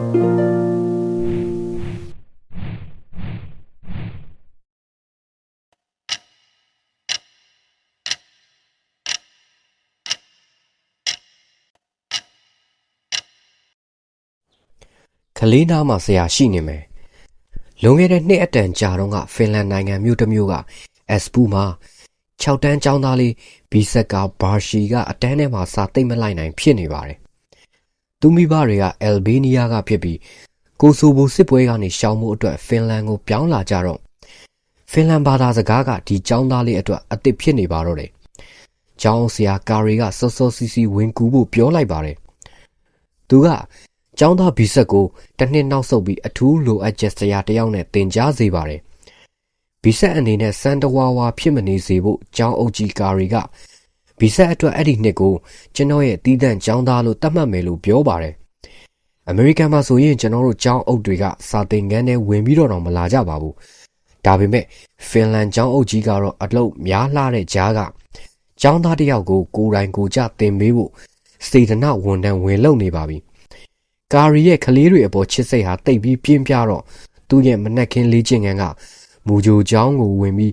ကလေးနားမှာဆရာရှိနေမယ်လွန်ခဲ့တဲ့နှစ်အတန်ကြာတော့ကဖင်လန်နိုင်ငံမြို့တစ်မြို့က S ပူမှာ6တန်းကျောင်းသားလေးဘီဆက်ကဘာရှီကအတန်းထဲမှာစာသိမ့်မလိုက်နိုင်ဖြစ်နေပါတယ်သူမိဘတွေကအယ်ဘေးနီးယားကဖြစ်ပြီးကိုဆိုဘိုစစ်ပွဲကနေရှောင်မှုအတွက်ဖင်လန်ကိုပြောင်းလာကြတော့ဖင်လန်ဘာသာစကားကဒီကျောင်းသားလေးအတွက်အသစ်ဖြစ်နေပါတော့တယ်ကျောင်းဆရာကာရီကစောစောစီစီဝင်ကူဖို့ပြောလိုက်ပါတယ်သူကကျောင်းသားဘီဆက်ကိုတစ်နှစ်နောက်ဆုတ်ပြီးအထူးလိုအပ်ချက်ဆရာတယောက်နဲ့သင်ကြားစေပါတယ်ဘီဆက်အနေနဲ့စံတဝါဝါဖြစ်မနေစေဖို့ကျောင်းအုပ်ကြီးကာရီကဘီဆက်အတွက်အဲ့ဒီနှစ်ကိုကျွန်တော်ရဲ့တီးတန့်ကျောင်းသားလို့သတ်မှတ်မယ်လို့ပြောပါတယ်အမေရိကန်မှာဆိုရင်ကျွန်တော်တို့ကျောင်းအုပ်တွေကစာသင်ခန်းထဲဝင်ပြီးတော့မလာကြပါဘူးဒါပေမဲ့ဖင်လန်ကျောင်းအုပ်ကြီးကတော့အလုပ်များလှတဲ့ကြားကကျောင်းသားတယောက်ကိုကိုယ်တိုင်ကိုကြသင်ပေးဖို့စေတနာဝန်ထမ်းဝင်လုပ်နေပါပြီကာရီရဲ့ကလေးတွေအပေါ်ချစ်စိတ်ဟာတိတ်ပြီးပြင်းပြတော့သူ့ရဲ့မနက်ခင်းလေ့ကျင့်ခန်းကမူဂျိုကျောင်းကိုဝင်ပြီး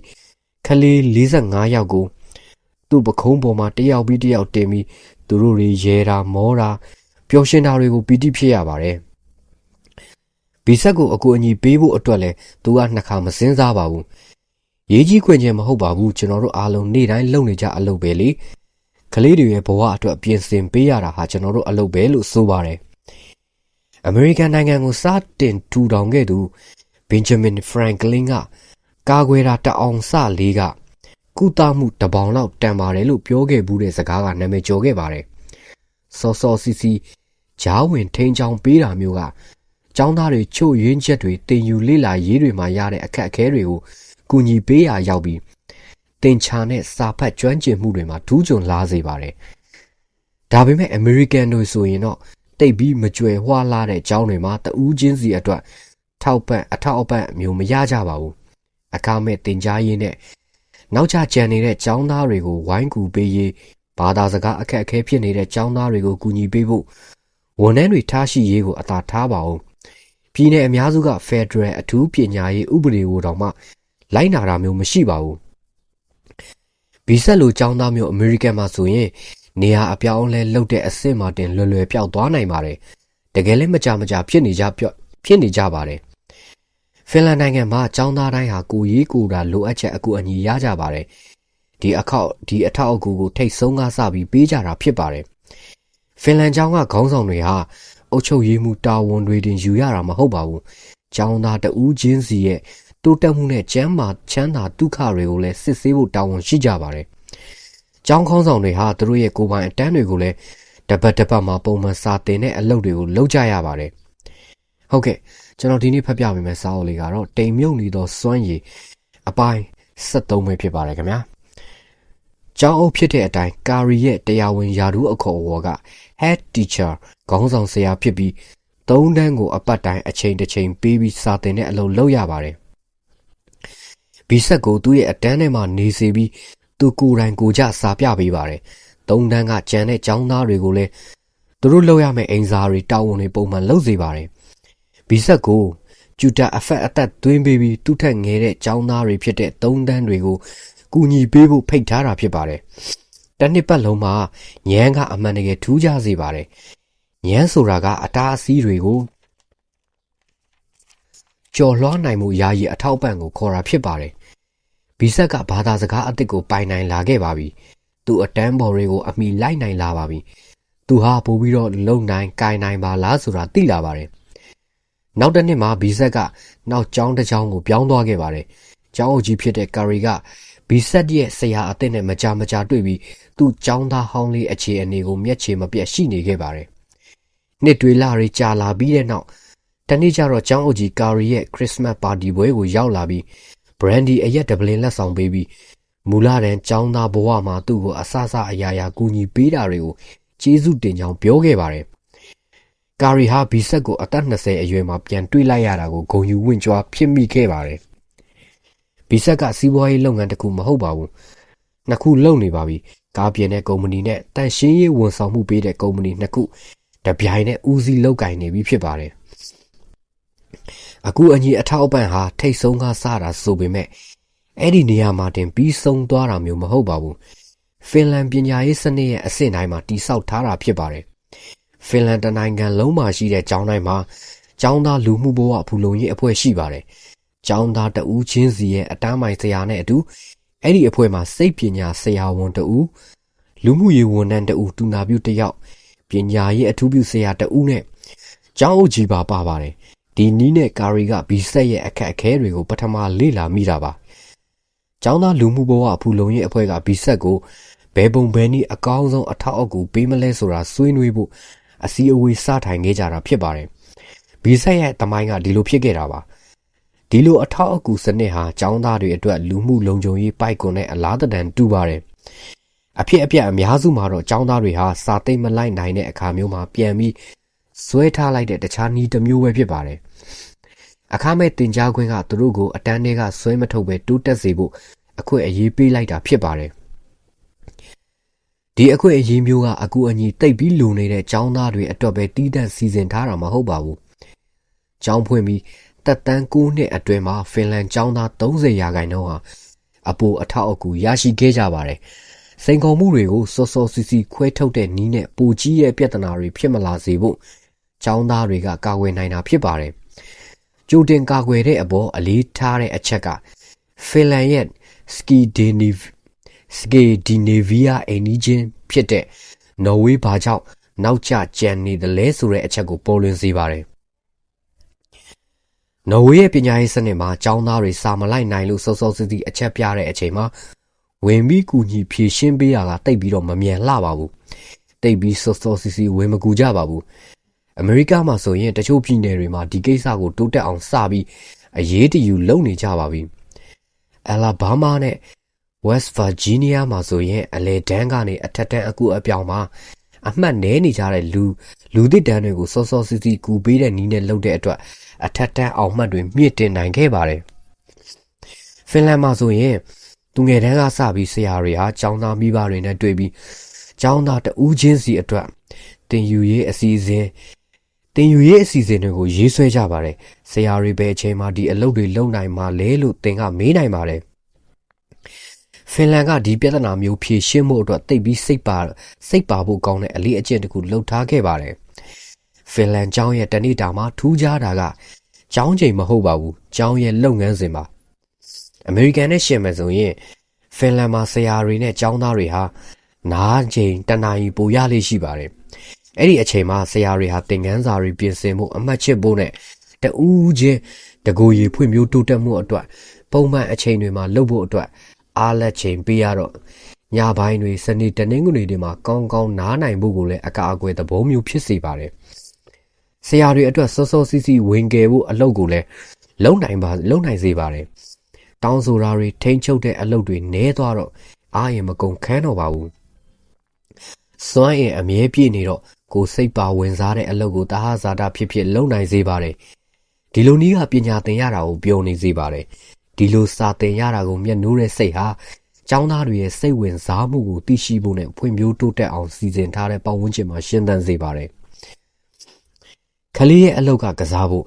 ကလေး45ယောက်ကိုသူ့ပခုံးပေါ်မှာတယောက်ပြီးတယောက်တင်ပြီးသူတို့တွေရဲတာမောတာပျော်ရွှင်တာတွေကိုပီတိဖြစ်ရပါတယ်ဘီဆက်ကိုအကူအညီပေးဖို့အတွက်လဲသူကနှစ်ခါမစင်းစားပါဘူးရေးကြီးခွင့်ချင်းမဟုတ်ပါဘူးကျွန်တော်တို့အားလုံးနေ့တိုင်းလုပ်နေကြအလုပ်ပဲလေကလေးတွေရဲ့ဘဝအတွက်ပြင်ဆင်ပေးရတာဟာကျွန်တော်တို့အလုပ်ပဲလို့ဆိုပါတယ်အမေရိကန်နိုင်ငံကိုစတင်ထူထောင်ခဲ့သူဘင်ဂျမင်ဖရန်ကလင်းကကာကွယ်တာတအောင်စလေးကကုသမှုတပေါင်လောက်တန်ပါတယ်လို့ပြောခဲ့ဘူးတဲ့စကားကနာမည်ကျော်ခဲ့ပါတယ်စောစောစီစီဂျားဝင်ထိန်ချောင်းပေးတာမျိုးကကျောင်းသားတွေချို့ရင်းချက်တွေတင်ယူလေ့လာရေးတွေမှာရတဲ့အခက်အခဲတွေကိုကူညီပေးရရောက်ပြီးတင်ချာနဲ့စာဖတ်ကျွမ်းကျင်မှုတွေမှာထူးချွန်လာစေပါတယ်ဒါပေမဲ့အမေရိကန်တွေဆိုရင်တော့တိတ်ပြီးမကြွယ်ဝှလာတဲ့ကျောင်းတွေမှာတဦးချင်းစီအတွက်ထောက်ပံ့အထောက်အပံ့မျိုးမရကြပါဘူးအခမဲ့တင်ကြားရေးနဲ့နောက်ကျကြံနေတဲ့ကျောင်းသားတွေကိုဝိုင်းကူပေးရေးဘာသာစကားအခက်အခဲဖြစ်နေတဲ့ကျောင်းသားတွေကိုကူညီပေးဖို့ဝန်ထမ်းတွေထားရှိရေးကိုအသာထားပါအောင်ပြည်내အများစုက Federal အထူးပညာရေးဥပဒေကိုတောင်မှလိုက်နာတာမျိုးမရှိပါဘူးဘီဆက်လိုကျောင်းသားမျိုးအမေရိကန်မှာဆိုရင်နေရာအပြောင်းလဲလှုပ်တဲ့အဆင့်မှာတင်လွယ်လွယ်ပျောက်သွားနိုင်ပါတယ်တကယ်လည်းမကြဖြစ်နေကြပါတယ်ဖင်လန်နိုင်ငံမှာကျောင်းသားတိုင်းဟာကိုရေးကိုတာလိုအပ်ချက်အကူအညီရကြပါတယ်ဒီအထောက်အကူကိုထိတ်ဆုံးကားစပြီးပေးကြတာဖြစ်ပါတယ်ဖင်လန်ကျောင်းကခေါင်းဆောင်တွေဟာအုပ်ချုပ်ရေးမှုတာဝန်တွေတင်ယူရတာမဟုတ်ပါဘူးကျောင်းသားတဦးချင်းစီရဲ့တိုးတက်မှုနဲ့ချမ်းသာဒုက္ခတွေကိုလည်းစစ်ဆေးဖို့တာဝန်ရှိကြပါတယ်ကျောင်းခေါင်းဆောင်တွေဟာသူတို့ရဲ့ကိုယ်ပိုင်အတန်းတွေကိုလည်းတပတ်မှာပုံမှန်စာသင်တဲ့အလုပ်တွေကိုလုပ်ကြရပါတယ်ဟုတ်ကဲ့ကျွန်တော်ဒီနေ့ဖတ်ပြပေးမယ့်စာအုပ်လေးကတော့တိမ်မြုပ်နေသောစွမ်းရည်အပိုင်း73ပဲဖြစ်ပါတယ်ခင်ဗျာကျောင်းအုပ်ဖြစ်တဲ့အတိုင်းကာရီရဲ့တရားဝင်ယာဒူးအခေါ်အဝေါ်က head teacher ခေါင်းဆောင်ဆရာဖြစ်ပြီး3တန်းကိုအပတ်တိုင်းအချိန်တစ်ချိန်ပေးပြီးစာသင်တဲ့အလုပ်လုပ်ရပါတယ်ဘီဆက်ကိုသူ့ရဲ့အတန်းထဲမှာနေစေပြီးသူကိုယ်တိုင်ကိုကြစာပြပေးပါတယ်3တန်းကကျန်တဲ့ကျောင်းသားတွေကိုလည်းသူတို့လုပ်ရမယ့်အိမ်စာတွေတာဝန်တွေပုံမှန်လုပ်စေပါတယ်ဘီဆက်ကိုကျူတာအသက်သွင်းပေးပြီးသူ့ထက်ငယ်တဲ့ကျောင်းသားတွေဖြစ်တဲ့3တန်းတွေကိုကူညီပေးဖို့ဖိတ်ထားတာဖြစ်ပါတယ်တနှစ်ပတ်လုံးမှာညံကအမှန်တကယ်ထူးခြားစေပါတယ်ညံဆိုတာကအတားအဆီးတွေကိုကျော်လွှားနိုင်မှုယာယီအထောက်ပံ့ကိုခေါ်တာဖြစ်ပါတယ်ဘီဆက်ကဘာသာစကားအသစ်ကိုပိုင်နိုင်လာခဲ့ပါပြီသူအတန်းပေါ်တွေကိုအမိလိုက်နိုင်လာပါပြီသူဟာပို့ပြီးတော့လုံနိုင်ကိုင်နိုင်ပါလားဆိုတာသိလာပါတယ်နောက်တစ်နှစ်မှာဘီဆက်ကနောက်ကျောင်းတစ်ကျောင်းကိုပြောင်းသွားခဲ့ပါတယ်ကျောင်းအုပ်ကြီးဖြစ်တဲ့ကာရီကဘီဆက်ရဲ့ဆရာအသစ်နဲ့မကြာတွေ့ပြီးသူ့ကျောင်းသားဟောင်းလေးအခြေအနေကိုမျက်ခြေမပြတ်ရှိနေခဲ့ပါတယ်နှစ်တွေလတွေကြာလာပြီးတဲ့နောက်တနေ့ကျတော့ကျောင်းအုပ်ကြီးကာရီရဲ့ခရစ်စမတ်ပါတီပွဲကိုရောက်လာပြီးဘရန်ဒီအရက်ဒပလင်လက်ဆောင်ပေးပြီးမူလတန်းကျောင်းသားဘဝမှာသူ့ကိုအဆအရာကူညီပေးတာတွေကိုကျေးဇူးတင်ကြောင်းပြောခဲ့ပါတယ်ကာရီဟာဘီဆက်ကိုအသက်20အရွယ်မှာပြန်တွေ့လိုက်ရတာကိုဂုဏ်ယူဝင့်ကြွားဖြစ်မိခဲ့ပါတယ်ဘီဆက်ကစီးပွားရေးလုပ်ငန်းတစ်ခုမဟုတ်ပါဘူးနှစ်ခုလုပ်နေပါပြီကားပြင်တဲ့ကုမ္ပဏီနဲ့တန်ရှင်းရေးဝန်ဆောင်မှုပေးတဲ့ကုမ္ပဏီနှစ်ခုတပြိုင်နက်ဦးစီးလုပ်ကင်နေပြီဖြစ်ပါတယ် အခုအညီအထောက်အပံ့ဟာထိတ်ဆုံးကစတာဆိုပေမဲ့အဲ့ဒီနေရာမှာတင်ပြီးဆုံးသွားတာမျိုးမဟုတ်ပါဘူးဖင်လန်ပညာရေးစနစ်ရဲ့အဆင့်တိုင်းမှာတိဆောက်ထားတာဖြစ်ပါတယ်ဖင်လန်နိုင်ငံလုံးမှာရှိတဲ့ကျောင်းတိုင်းမှာကျောင်းသားလူမှုဘဝဖူလုံရေးအဖွဲ့ရှိပါတယ်ကျောင်းသားတဦးချင်းစီရဲ့အတန်းမိုင်ဆရာနဲ့အတူအဲ့ဒီအဖွဲ့မှာစိတ်ပညာဆရာဝန်တဦးလူမှုရေးဝန်ထမ်းတဦးတူနာပြုတယောက်ပညာရေးအထူးပြုဆရာတဦးနဲ့ကျောင်းအုပ်ကြီးပါပါတယ်ဒီနီးနဲ့ကာရီကဘီဆက်ရဲ့အခက်အခဲတွေကိုပထမလေ့လာမိတာပါကျောင်းသားလူမှုဘဝဖူလုံရေးအဖွဲ့ကဘီဆက်ကိုဘယ်ပုံဘယ်နည်းအကောင်းဆုံးအထောက်အကူပေးမလဲဆိုတာဆွေးနွေးဖို့အစည်းအဝေးစထိုင်ခဲ့ကြတာဖြစ်ပါတယ်ဘီဆက်ရဲ့တမိုင်းကဒီလိုဖြစ်ခဲ့တာပါဒီလိုအထောက်အကူစနစ်ဟာကျောင်းသားတွေအတွက်လူမှုလုံခြုံရေးပိုက်ကွန်နဲ့အလားတန်တူပါတယ်အဖြစ်အပျက်အများစုမှာတော့ကျောင်းသားတွေဟာစာသိမ့်မလိုက်နိုင်တဲ့အခါမျိုးမှာပြန်ပြီးဆွဲထားလိုက်တဲ့တခြားနည်းတစ်မျိုးပဲဖြစ်ပါတယ်အခါမဲ့တင် जा ခွင့်ကသူတို့ကိုအတန်းတွေကဆွဲမထုတ်ပဲတိုးတက်စေဖို့အခွင့်အရေးပေးလိုက်တာဖြစ်ပါတယ်ဒီအခွင့်အရေးမျိုးကအကူအညီတိတ်ပြီးလူနေတဲ့ကျောင်းသားတွေအတွက်ပဲတီးတန့်စီစဉ်ထားတာမဟုတ်ပါဘူးကျောင်းဖွင့်ပြီးတက်တန်း9နှစ်အတွင်းမှာဖင်လန်ကျောင်းသား30ရာခိုင်နှုန်းဟာအပိုအထောက်အကူရရှိခဲ့ကြပါတယ်စိန်ခေါ်မှုတွေကိုစောစောစီစီခွဲထုတ်တဲ့နည်းနဲ့ပိုကြီးရဲ့ပြဿနာတွေဖြစ်မလာစေဖို့ကျောင်းသားတွေကကာကွယ်နိုင်တာဖြစ်ပါတယ်ကြိုတင်ကာကွယ်တဲ့အပေါ်အလေးထားတဲ့အချက်ကဖင်လန်ရဲ့စကီဒီနေဗီးယားအိမ်နီးချင်းဖြစ်တဲ့နော်ဝေးဘာကြောင့်နောက်ကျကြံနေတယ်လဲဆိုတဲ့အချက်ကိုပေါ်လွင်စေပါတယ်နော်ဝေးရဲ့ပညာရေးစနစ်မှာကျောင်းသားတွေစာမလိုက်နိုင်လို့စောစောစီစီအချက်ပြတဲ့အချိန်မှာဝင်ပြီးကူညီဖြည့်ရှင်းပေးတာကတိတ်ပြီးတော့မမြန်လှပါဘူးတိတ်ပြီးစောစောစီစီဝင်မကူကြပါဘူးအမေရိကမှာဆိုရင်တချို့ပြည်နယ်တွေမှာဒီကိစ္စကိုတိုးတက်အောင်စပြီးအရေးတယူလုပ်နေကြပါပြီအလာဘားမားနဲ့ဝက်စ်ဗာဂျီးနီးယားမှာဆိုရင်အလဲတန်းကနေအထက်တန်းအကူအပြောင်မှာအမှတ်နည်းနေကြတဲ့လူသစ်တန်းတွေကိုစောစောစီစီကူပေးတဲ့နည်းနဲ့လုပ်တဲ့အတွက်အထက်တန်းအောင်မှတ်တွေမြင့်တင်နိုင်ခဲ့ပါတယ်ဖင်လန်မှာဆိုရင်သူငယ်တန်းကစပြီးဆရာတွေဟာကျောင်းသားမိဘတွေနဲ့တွေ့ပြီးကျောင်းသားတဦးချင်းစီအတွက်တင်ယူရေးအစီအစဉ်တွေကိုရေးဆွဲကြပါတယ်ဆရာတွေပဲအချိန်မှဒီအလုပ်တွေလုပ်နိုင်မှာလဲလို့သင်ကမေးနိုင်ပါတယ်ဖင်လန်ကဒီပြဿနာမျိုးဖြေရှင်းမှုအတွက်တိတ်ပြီးစိတ်ပါဖို့ကောင်းတဲ့အလေးအကျင့်တစ်ခုလှုပ်ထားခဲ့ပါတယ်ဖင်လန်ကျောင်းရဲ့တနေ့တာမှာထူးခြားတာကကျောင်းချိန်မဟုတ်ပါဘူးကျောင်းရဲ့လုပ်ငန်းစဉ်ပါအမေရိကန်နဲ့ရှင်မယ်ဆိုရင်ဖင်လန်မှာဆရာတွေနဲ့ကျောင်းသားတွေဟာနားချိန်တနာရီပိုရလေးရှိပါတယ်အဲ့ဒီအချိန်မှာဆရာတွေဟာသင်ခန်းစာတွေပြင်ဆင်ဖို့အမှတ်ချစ်ဖို့နဲ့တဦးချင်းတကိုယ်ရည်ဖွံ့ဖြိုးတိုးတက်မှုအတွက်ပုံမှန်အချိန်တွေမှာလုပ်ဖို့အတွက်အားလက်ချိန်ပေးရတော့ညပိုင်းတွေစနေတနင်္ဂနွေတွေမှာကောင်းကောင်းနားနိုင်ဖို့ကိုလည်းအကာအကွယ်သဘောမျိုးဖြစ်စေပါတယ်ဆရာတွေအတွက်စောစောစီစီဝင်ကယ်ဖို့အလုပ်ကိုလည်းလုံနိုင်စေပါတယ်တောင်းဆိုတာတွေထိန်းချုပ်တဲ့အလုပ်တွေနည်းသွားတော့အားရင်မကုန်ခန်းတော့ပါဘူးစွမ်းအင်အမြဲပြည့်နေတော့ကိုစိတ်ပါဝင်စားတဲ့အလုပ်ကိုတဟဇာတာဖြစ်လုပ်နိုင်စေပါတယ်ဒီလိုနည်းကပညာသင်ရတာကိုပျော်နေစေပါတယ်ဒီလိုစာသင်ရတာကိုမျက်နှိုးတဲ့စိတ်ဟာကျောင်းသားတွေရဲ့စိတ်ဝင်စားမှုကိုသိရှိဖို့နဲ့ဖွံ့ဖြိုးတိုးတက်အောင်စီစဉ်ထားတဲ့ပတ်ဝန်းကျင်မှာရှင်းသန်စေပါတယ်ခလေးရဲ့အလုပ်ကစားဖို့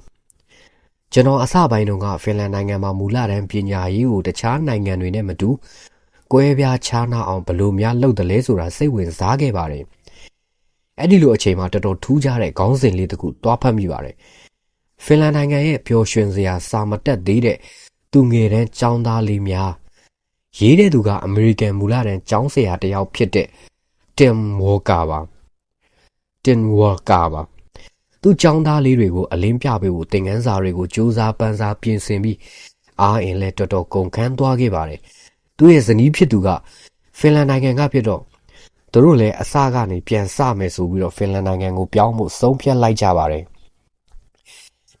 ကျွန်တော်အစပိုင်းတုန်းကဖင်လန်နိုင်ငံမှာမူလတန်းပညာရေးကိုတခြားနိုင်ငံတွေနဲ့မတူကွဲပြားခြားနားအောင်ဘယ်လိုများလုပ်တယ်လဲဆိုတာစိတ်ဝင်စားခဲ့ပါတယ်အဲ့ဒီလိုအချိန်မှာတော်တော်ထူးခြားတဲ့ခေါင်းစဉ်လေးတစ်ခုတွားဖတ်မိပါတယ်ဖင်လန်နိုင်ငံရဲ့ပျော်ရွှင်စရာစာမတက်သေးတဲ့သူငယ်တန်းကျောင်းသားလေးများရေးတဲ့သူကအမေရိကန်မူလတန်းကျောင်းဆရာတစ်ယောက်ဖြစ်တဲ့တင်ဝေါ်ကာပါသူကျောင်းသားလေးတွေကိုအလင်းပြပေးဖို့သင်ခန်းစာတွေကိုစူးစမ်းပန်းစားပြင်ဆင်ပြီးအားအင်လဲတော်တော်ကုန်ခန်းသွားခဲ့ပါတယ်သူရဲ့ဇနီးဖြစ်သူကဖင်လန်နိုင်ငံကဖြစ်တော့သူတို့လည်းအစကနေပြန်စမယ်ဆိုပြီးတော့ဖင်လန်နိုင်ငံကိုပြောင်းဖို့ဆုံးဖြတ်လိုက်ကြပါတယ်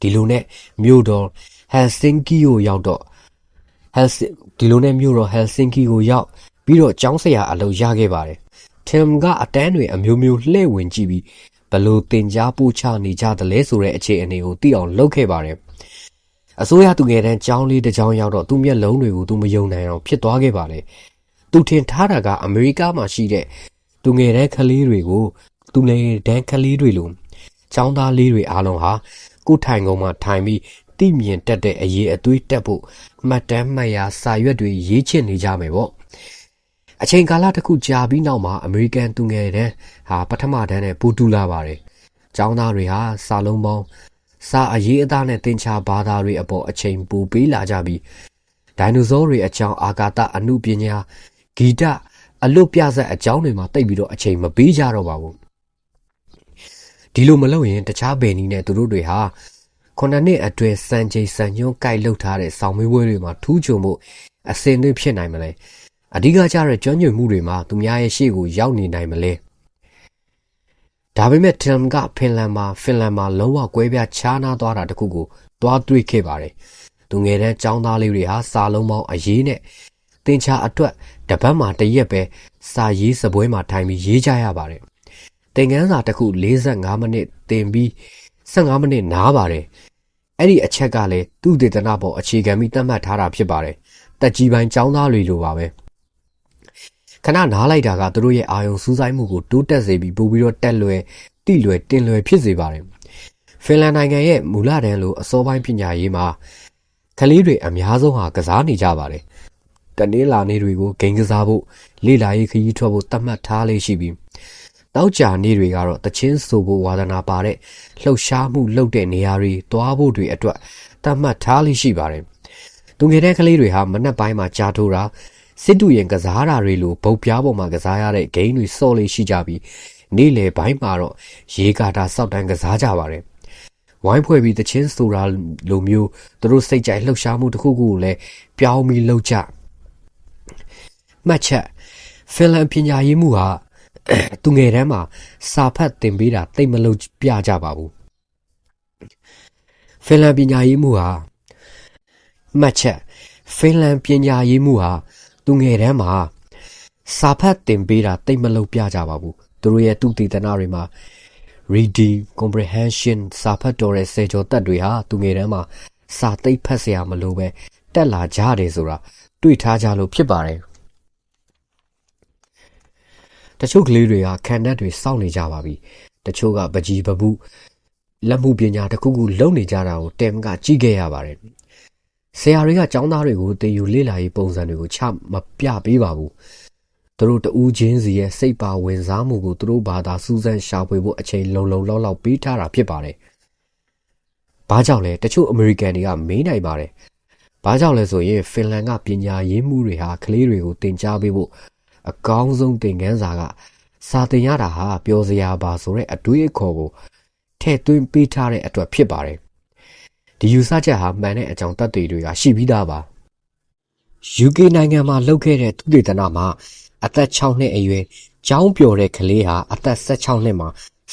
ဒီလိုနဲ့မြို့တော်ဟယ်ဆင်ကီကိုရောက်ပြီးတော့ကျောင်းဆရာအလုပ်ရခဲ့ပါတယ်ထင်ကအတန်းတွေအမျိုးမျိုးလှည့်ဝင်ကြည့်ပြီးဘလို့တင် जा ပို့ချနေကြတယ်လဲဆိုတဲ့အခြေအနေကိုသိအောင်လုပ်ခဲ့ပါတယ်အစိုးရသူငယ်တန်းကျောင်းလေးတစ်ကျောင်းရောက်တော့သူ့မျက်လုံးတွေကိုသူမယုံနိုင်အောင်ဖြစ်သွားခဲ့ပါတယ်သူထင်ထားတာကအမေရိကမှာရှိတဲ့သူငယ်တန်းကလေးတွေကိုသူငယ်တန်းကလေးတွေလိုကျောင်းသားလေးတွေအားလုံးဟာကိုယ်ထိုင်ကုန်မှာထိုင်ပြီး တိမြင်တတ်တဲ့အရေးအသွေးတက်ဖို့မှတ်တမ်းမှတ်ရာစာရွက်တွေရေးချင်နေကြမယ်ပေါ့အချိန်ကာလတစ်ခုကြာပြီးနောက်မှာအမေရိကန်သူငယ်တန်းဟာပထမတန်းနဲ့ပူတူလာပါတယ်ကျောင်းသားတွေဟာစာလုံးပေါင်းစာအရေးအသားနဲ့သင်္ချာဘာသာတွေအပေါ်အချိန်ပိုပေးလာကြပြီးဒိုင်နိုဆောတွေအကြောင်းအာကာသအမှုပညာဂီတအလွတ်ပြဆက်အကြောင်းတွေမှာတိတ်ပြီးတော့အချိန်မပေးကြတော့ပါဘူးဒီလိုမလုပ်ရင်တခြားဘယ်နည်းနဲ့သူတို့တွေဟာခုနှစ်အတွဲစံချိန်စံညွှန်းကိုက်လှုပ်ထားတဲ့ဆောင်းမွေးပွဲတွေမှာထူးချွန်မှုအစင်သွင်းဖြစ်နိုင်မလဲအဓိကကျတဲ့ကျွမ်းကျင်မှုတွေမှာသူများရဲ့ရှေ့ကိုရောက်နေနိုင်မလဲဒါပေမဲ့Timကဖင်လန်မှာလုံးဝကွဲပြားခြားနားသွားတာတခုကိုတွားတွေ့ခဲ့ပါတယ်သူငယ်တန်းចောင်းသားလေးတွေဟာစာလုံးပေါင်းအရေးနဲ့သင်္ချာအတွက်တပတ်မှတရက်ပဲစာရေးစပွဲမှာထိုင်ပြီးရေးကြရပါတယ်သင်ခန်းစာတစ်ခု45မိနစ်သင်ပြီး15မိနစ်နားပါတယ်အဲ့ဒီအချက်ကလည်းသူ့ဒေသနာပေါ်အခြေခံပြီးသတ်မှတ်ထားတာဖြစ်ပါတယ်တက်ကြီးပိုင်းចောင်းသားတွေလိုပါပဲခဏနားလိုက်တာကသူတို့ရဲ့အာယုံစူးစိုက်မှုကိုတိုးတက်စေပြီးပို့ပြီးတော့တက်လွယ်တိလွယ်တင်လွယ်ဖြစ်စေပါတယ်ဖင်လန်နိုင်ငံရဲ့မူလတန်းလိုအစောပိုင်းပညာရေးမှာကလေးတွေအများဆုံးဟာကစားနေကြပါတယ်တနင်္လာနေ့တွေကိုဂိမ်းကစားဖို့လေ့လာရေးခရီးထွက်ဖို့သတ်မှတ်ထားလေးရှိပြီးနောက်ကြာနေ့တွေကတော့တချင်းဆိုဖို့ဝါသနာပါတဲ့လှုပ်ရှားမှုလုပ်တဲ့နေရာတွေတွားဖို့တွေအတွက်သတ်မှတ်ထားလေးရှိပါတယ်သူငယ်တဲ့ကလေးတွေဟာမနက်ပိုင်းမှာကြားထိုးတာစစ်တူရင်ကစားတာတွေလိုဗုတ်ပြားပေါ်မှာကစားရတဲ့ဂိမ်းတွေစော့လေးရှိကြပြီးနေ့လယ်ပိုင်းမှာတော့ရေကာတာစောက်တန်းကစားကြပါတယ်ဝိုင်းဖွဲ့ပြီးတချင်းဆိုတာလိုမျိုးသူတို့စိတ်ကြိုက်လှုပ်ရှားမှုတစ်ခုခုကိုလည်းပြောင်းပြီးလှုပ်ကြမှတ်ချက်ဖင်လန်ပညာရေးမှုဟာသူငယ်တန်းမှာစာဖတ်သင်ပေးတာတိတ်မလုပ်ပြကြပါဘူးဖင်လန်ပညာရေးမှုဟာမှတ်ချက်ဖင်လန်ပညာရေးမှုဟာသူငယ်တန်းမှာစာဖတ်သင်ပေးတာတိတ်မလုပ်ပြကြပါဘူးသူတို့ရဲ့သူတည်တနာတွေမှာ reading comprehension စာဖတ်တော်တဲ့စေကျော်တက်တွေဟာသူငယ်တန်းမှာစာသိပ်ဖတ်เสียမလို့ပဲတက်လာကြတယ်ဆိုတာတွေ့ထားကြလို့ဖြစ်ပါတယ်တချို့ကလေးတွေကခံတတ်တွေစောင့်နေကြပါပြီတချို့ကပကြီးပပုလက်မှုပညာတစ်ခုခုလုပ်နေကြတာကိုတင်ကကြည့်ခဲ့ရပါတယ်ဆရာတွေကကျောင်းသားတွေကိုသင်ယူလေ့လာရေးပုံစံတွေကိုချမပြပေးပါဘူးသူတို့တူးချင်းစီရဲ့စိတ်ပါဝင်စားမှုကိုသူတို့ဘာသာစူးစမ်းရှာဖွေဖို့အချိန်လုံလောက်ပေးထားတာဖြစ်ပါတယ်။ဘာကြောင့်လဲတချို့အမေရိကန်တွေကမေးနိုင်ပါတယ်။ဘာကြောင့်လဲဆိုရင်ဖင်လန်ကပညာရေးမှုတွေဟာကလေးတွေကိုသင်ကြားပေးဖို့အကောင်းဆုံးသင်ခန်းစာကစာသင်ရတာဟာပျော်စရာပါဆိုတဲ့အတွေးအခေါ်ကိုထည့်သွင်းပေးထားတဲ့အတွက်ဖြစ်ပါတယ်။ဒီယူဆချက်ဟာမှန်တဲ့အကြောင်းသက်သေတွေကရှိပြီးသားပါ။ UK နိုင်ငံမှာလုပ်ခဲ့တဲ့သုတေသနမှာအသက်6နှစ်အရွယ်ကျောင်းပျော်တဲ့ကလေးဟာအသက်16နှစ်မှာ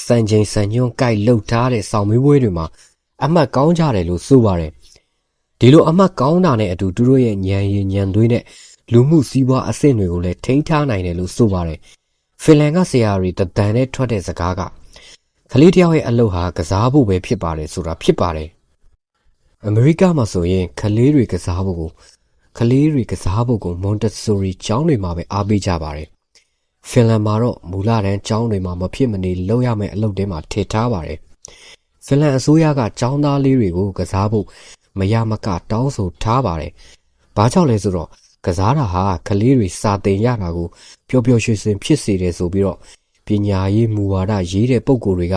စံချိန်စံညွှန်းကိုက်လှုပ်ထားတဲ့ဆောင်းမွေးပွဲတွေမှာအမှတ်ကောင်းကြတယ်လို့ဆိုပါတယ်။ဒီလိုအမှတ်ကောင်းတာနဲ့အတူသူတို့ရဲ့ဉာဏ်ရည်ဉာဏ်သွေးနဲ့လူမှုစီးပွားအဆင့်တွေကိုလည်းထိန်းထားနိုင်တယ်လို့ဆိုပါတယ်။ဖင်လန်ကဆရာတွေတဒံနဲ့ထွက်တဲ့စကားကကလေးတယောက်ရဲ့အလုပ်ဟာကစားဖို့ပဲဖြစ်ပါတယ်ဆိုတာဖြစ်ပါတယ်။အမေရိကမှာဆိုရင်ကလေးတွေကစားဖို့ကိုမွန်တက်ဆိုရီကျောင်းတွေမှာပဲအားပေးကြပါတယ်။ဖင်လန်မှာတော့မူလတန်းကျောင်းတွေမှာမဖြစ်မနေလုပ်ရမယ့်အလုပ်တွေမှာထည့်ထားပါတယ်။ဖင်လန်အစိုးရကကျောင်းသားလေးတွေကိုကစားဖို့မရမကတောင်းဆိုထားပါတယ်။ဘာကြောင့်လဲဆိုတော့ကစားတာဟာကလေးတွေစာသင်ရတာကိုပျော်ပျော်ရွှင်ရွှင်ဖြစ်စေတယ်ဆိုပြီးတော့ပညာရေးမူဝါဒရေးတဲ့ပုံကိုယ်တွေက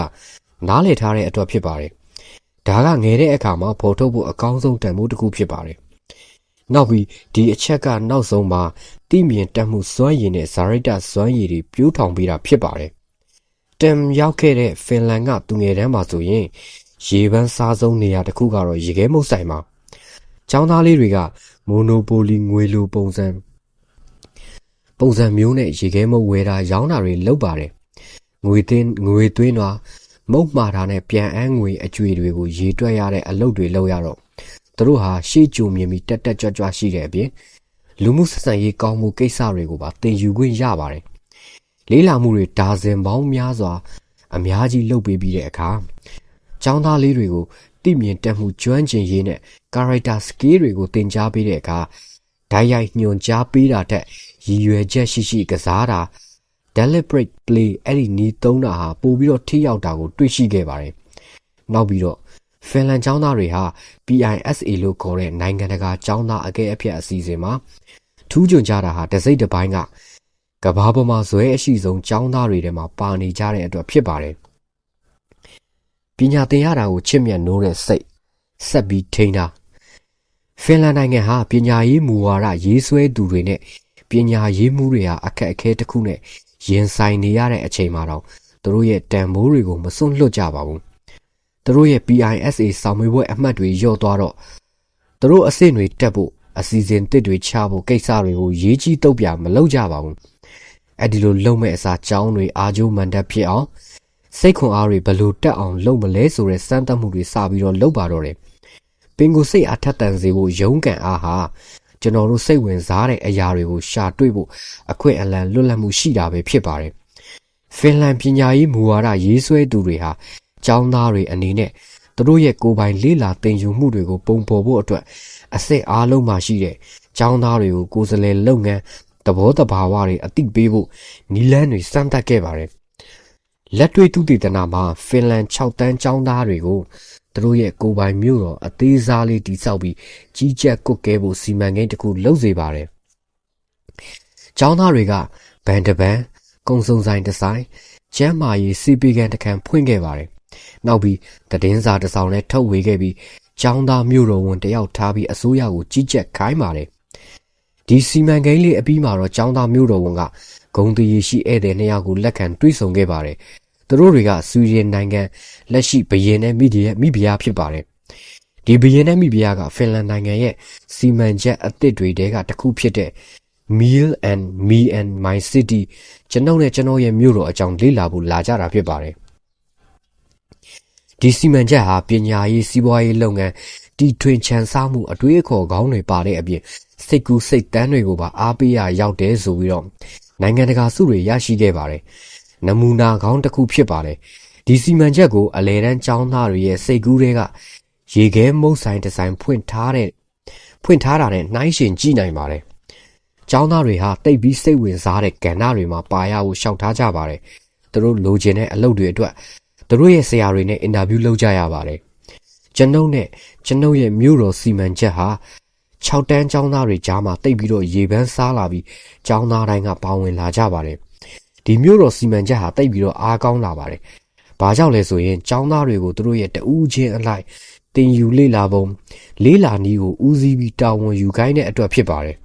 နားလည်ထားတဲ့အတွက်ဖြစ်ပါတယ်။ဒါကငယ်တဲ့အခါမှာဖော်ထုတ်ဖို့အကောင်းဆုံးတန်ဖိုးတစ်ခုဖြစ်ပါတယ်။နောက်ပြီးဒီအချက်ကနောက်ဆုံးမှာတိမြင်တက်မှုစွမ်းရည်နဲ့ဇာရိတစွမ်းရည်တွေပြိုးထောင်ပေးတာဖြစ်ပါတယ်။တင်ရောက်ခဲ့တဲ့ဖင်လန်ကသူငယ်တန်းမှာဆိုရင်ရေပန်းစားဆုံးနေရာတစ်ခုကတော့ရေခဲမုတ်ဆိုင်မှာကျောင်းသားလေးတွေကမိုနိုပိုလီငွေလိုပုံစံမျိုးနဲ့ရေခဲမုတ်ဝယ်တာရောင်းတာတွေလုပ်ပါတယ်။ငွေသွင်းတာမုတ်မှားတာနဲ့ပြန်အန်းငွေအကျွေတွေကိုရေတွက်ရတဲ့အလုပ်တွေလုပ်ရတော့သူတို့ဟာရှေ့ကြုံမြင်ပြီးတက်ကြွရှိတဲ့အပြင်လူမှုဆက်ဆံရေးကောင်းမှုကိစ္စတွေကိုပါသင်ယူခွင့်ရပါတယ်။လေးလာမှုတွေဒါဇင်ပေါင်းများစွာအများကြီးလုပ်ပေးပြီးတဲ့အခါကျောင်းသားလေးတွေကိုသိမြင်တတ်မှုကျွမ်းကျင်ရေးနဲ့ character skill တွေကိုသင်ကြားပေးတဲ့အခါဓာတ်ရိုက်ညွှန်ကြားပေးတာတဲ့ရည်ရွယ်ချက်ရှိကစားတာ deliberate play အဲ့ဒီနီးသုံးတာဟာပို့ပြီးတော့ထိရောက်တာကိုတွေ့ရှိခဲ့ပါတယ်။နောက်ပြီးတော့ ဖင်လန်ကျောင်းသားတွေဟာ PISA လို့ခေါ်တဲ့နိုင်ငံတကာကျောင်းသားအကဲအဖြတ်အစီအစဉ်မှာထူးချွန်ကြတာဟာတစ်စိတ်တစ်ပိုင်းကကဘာပေါ်မှာဇွဲအရှိဆုံးကျောင်းသားတွေထဲမှာပါနေကြတဲ့အတွက်ဖြစ်ပါတယ်ပညာသင်ရတာကိုချစ်မြတ်နိုးတဲ့စိတ်ဆက်ပြီးထိန်းတာဖင်လန်နိုင်ငံဟာပညာရေးမူဝါဒရေးဆွဲသူတွေနဲ့ပညာရေးမှုတွေဟာအခက်အခဲတစ်ခုနဲ့ရင်ဆိုင်နေရတဲ့အချိန်မှာတော့သူတို့ရဲ့တန်ဖိုးတွေကိုမစွန့်လွတ်ကြပါဘူးသူတို့ရဲ့ PISA ဆောင်ရွက်ပွဲအမှတ်တွေလျော့သွားတော့သူတို့အဆင့်တွေတက်ဖို့အစီအစဉ်တစ်တွေချဖို့ကိစ္စတွေကိုရေးကြီးတုတ်ပြမလုပ်ကြပါဘူးအဲ့ဒီလိုလုံမဲ့အစားကြောင်းတွေအာကျိုးမန်တက်ဖြစ်အောင်စိတ်ခွန်အားတွေဘလို့တက်အောင်လုပ်မလဲဆိုတဲ့စမ်းသပ်မှုတွေစပြီးတော့လုပ်ပါတော့တယ်ပင်ကိုစိတ်အားထက်သန်စေဖို့ရုန်းကန်အားဟာကျွန်တော်တို့စိတ်ဝင်စားတဲ့အရာတွေကိုရှာတွေ့ဖို့အခွင့်အလမ်းလွတ်လပ်မှုရှိတာပဲဖြစ်ပါတယ်ဖင်လန်ပညာရေးမူဝါဒရေးဆွဲသူတွေဟာကျောင်းသားတွေအနေနဲ့သူတို့ရဲ့ကိုယ်ပိုင်လေ့လာသင်ယူမှုတွေကိုပုံဖော်ဖို့အတွက်အစစ်အားလုံးမှာရှိတဲ့ကျောင်းသားတွေကိုကိုယ်စားလှယ်လုပ်ငန်းသဘောတဘာဝတွေအသိပေးဖို့နီလန်းတွေစမ်းသပ်ခဲ့ပါတယ်လက်တွေ့သူတည်တနာမှာဖင်လန်6တန်းကျောင်းသားတွေကိုသူတို့ရဲ့ကိုယ်ပိုင်မြို့တော်အသေးစားလေးတည်ဆောက်ပြီးကြီးကြပ်ကွပ်ကဲဖို့စီမံကိန်းတစ်ခုလုပ်စေပါတယ်ကျောင်းသားတွေကဘန်တပန်ကုံစုံဆိုင်တစ်ဆိုင်ကျမ်းမာရေးစီပီကန်တစ်ခန်းဖွင့်ခဲ့ပါတယ်နောက်ပြီးသတင်းစာတစ်စောင်နဲ့ထုတ်ဝေခဲ့ပြီးကျောင်းသားမြို့တော်ဝန်တယောက်ထားပြီးအစိုးရကိုကြီးကြပ်ခိုင်းပါတယ်ဒီစီမံကိန်းလေးအပြီးမှာတော့ကျောင်းသားမြို့တော်ဝန်ကဂုံတရီရှိဧည့်သည်2ယောက်ကိုလက်ခံတွေ့ဆုံခဲ့ပါတယ်သူတို့တွေကဆွီဒင်နိုင်ငံလက်ရှိဘုရင်နဲ့မိဖုရားဖြစ်ပါတယ်ဒီဘုရင်နဲ့မိဖုရားကဖင်လန်နိုင်ငံရဲ့စီမံချက်အသစ်တွေတဲကတစ်ခုဖြစ်တဲ့ Meal and Me and My City ကျွန်ုပ်နဲ့ကျွန်တော်ရဲ့မြို့တော်အကြောင်းလေ့လာဖို့လာကြတာဖြစ်ပါတယ်ဒီစီမံချက်ဟာပညာရေးစီးပွားရေးလုပ်ငန်းတီထွင်ချန်စားမှုအတွေးအခေါ်ကောင်းတွေပါတဲ့အပြင်စိတ်ကူးစိတ်တန်းတွေကိုပါအားပေးရရောက်တယ်ဆိုပြီးတော့နိုင်ငံတကာစုတွေရရှိခဲ့ပါတယ်နမူနာကောင်းတစ်ခုဖြစ်ပါတယ်ဒီစီမံချက်ကိုအလဲတန်းကျောင်းသားတွေရဲ့စိတ်ကူးတွေကရေခဲမုတ်ဆိုင်ဒီဇိုင်းဖွင့်ထားတာနဲ့နှိုင်းယှဉ်ကြည့်နိုင်ပါတယ်ကျောင်းသားတွေဟာတိတ်ပြီးစိတ်ဝင်စားတဲ့ကဏ္ဍတွေမှာပါရဖို့ရှောက်ထားကြပါတယ်သူတို့လိုချင်တဲ့အလုပ်တွေအတွက်သူတို့ရဲ့ဆရာတွေနဲ့အင်တာဗျူးလုပ်ကြရပါတယ်ကျွန်ုပ်ရဲ့မြို့တော်စီမံချက်ဟာ6တန်းကျောင်းသားတွေကြားမှာတိတ်ပြီးတော့ရေပန်းစားလာပြီးကျောင်းသားတိုင်းကပါဝင်လာကြပါတယ်ဒီမြို့တော်စီမံချက်ဟာတိတ်ပြီးတော့အားကောင်းလာပါတယ်ဘာကြောင့်လဲဆိုရင်ကျောင်းသားတွေကိုသူတို့ရဲ့တဦးချင်းအလိုက်တင်ယူလေ့လာပုံလေးလာနည်းကိုဦးစီးပြီးတာဝန်ယူခိုင်းတဲ့အတွက်ဖြစ်ပါတယ်